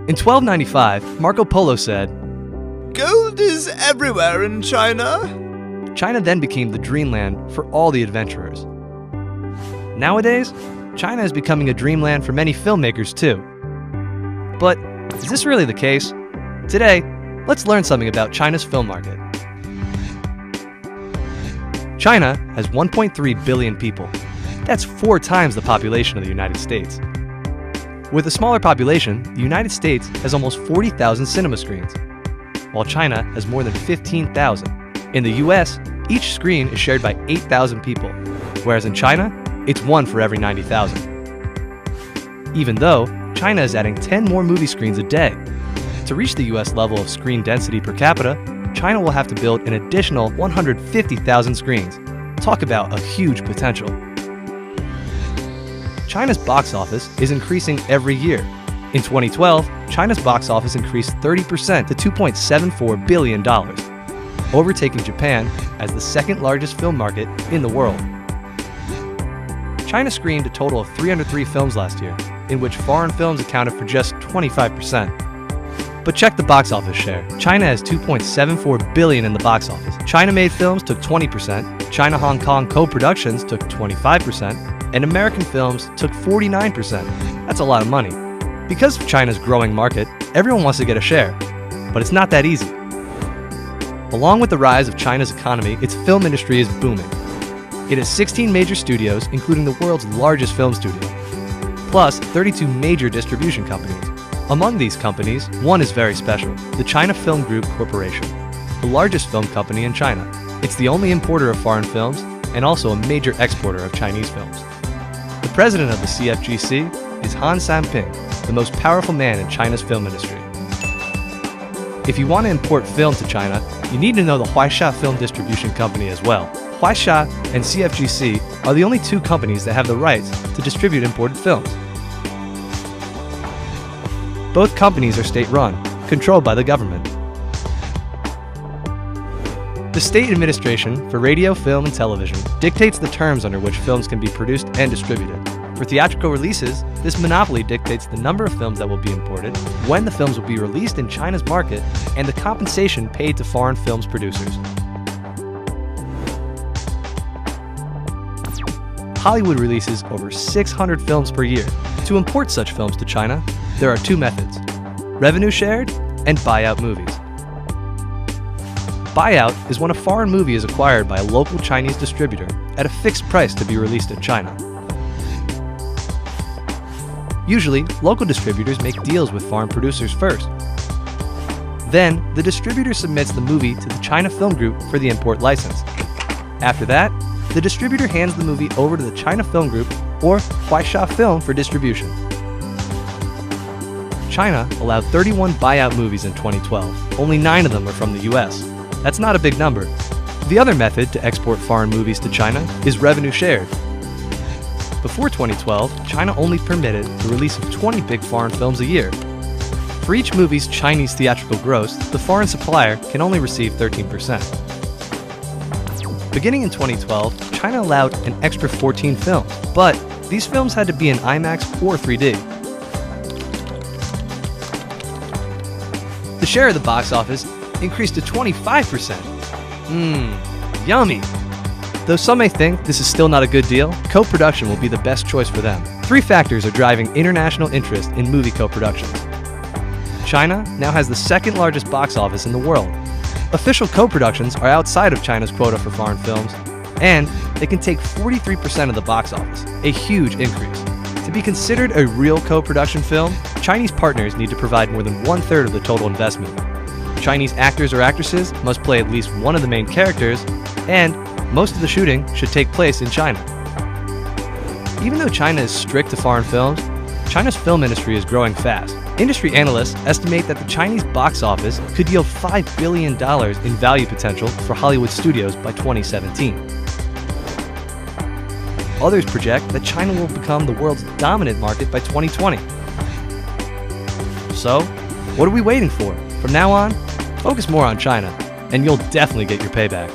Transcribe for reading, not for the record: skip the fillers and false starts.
In 1295, Marco Polo said, "Gold is everywhere in China." China then became the dreamland for all the adventurers. Nowadays, China is becoming a dreamland for many filmmakers too. But is this really the case? Today, let's learn something about China's film market. China has 1.3 billion people. That's 4 times the population of the United States. With a smaller population, the United States has almost 40,000 cinema screens, while China has more than 15,000. In the US, each screen is shared by 8,000 people, whereas in China, it's 1 for every 90,000. Even though China is adding 10 more movie screens a day. To reach the US level of screen density per capita, China will have to build an additional 150,000 screens. Talk about a huge potential. China's box office is increasing every year. In 2012, China's box office increased 30% to $2.74 billion, overtaking Japan as the second largest film market in the world. China screened a total of 303 films last year, in which foreign films accounted for just 25%. But check the box office share. China has $2.74 billion in the box office. China-made films took 20%, China-Hong Kong co-productions took 25%, and American films took 49%. That's a lot of money. Because of China's growing market, everyone wants to get a share, but it's not that easy. Along with the rise of China's economy, its film industry is booming. It has 16 major studios, including the world's largest film studio, plus 32 major distribution companies. Among these companies, one is very special, the China Film Group Corporation, the largest film company in China. It's the only importer of foreign films and also a major exporter of Chinese films. The president of the CFGC is Han Sanping, the most powerful man in China's film industry. If you want to import film to China, you need to know the Huaixia Film Distribution Company as well. Huaixia and CFGC are the only 2 companies that have the rights to distribute imported films. Both companies are state-run, controlled by the government. The State Administration for Radio, Film, and Television dictates the terms under which films can be produced and distributed. For theatrical releases, this monopoly dictates the number of films that will be imported, when the films will be released in China's market, and the compensation paid to foreign films producers. Hollywood releases over 600 films per year. To import such films to China, there are 2 methods: revenue shared and buyout movies. Buyout is when a foreign movie is acquired by a local Chinese distributor at a fixed price to be released in China. Usually, local distributors make deals with foreign producers first. Then, the distributor submits the movie to the China Film Group for the import license. After that, the distributor hands the movie over to the China Film Group or Huaixia Film for distribution. China allowed 31 buyout movies in 2012. Only 9 of them are from the US. That's not a big number. The other method to export foreign movies to China is revenue shared. Before 2012, China only permitted the release of 20 big foreign films a year. For each movie's Chinese theatrical gross, the foreign supplier can only receive 13%. Beginning in 2012, China allowed an extra 14 films, but these films had to be in IMAX or 3D. The share of the box office increased to 25%. Yummy! Though some may think this is still not a good deal, co-production will be the best choice for them. 3 factors are driving international interest in movie co-productions. China now has the 2nd largest box office in the world. Official co-productions are outside of China's quota for foreign films, and they can take 43% of the box office, a huge increase. To be considered a real co-production film, Chinese partners need to provide more than 1/3 of the total investment. Chinese actors or actresses must play at least one of the main characters, and most of the shooting should take place in China. Even though China is strict to foreign films, China's film industry is growing fast. Industry analysts estimate that the Chinese box office could yield $5 billion in value potential for Hollywood studios by 2017. Others project that China will become the world's dominant market by 2020. So, what are we waiting for? From now on, focus more on China, and you'll definitely get your payback.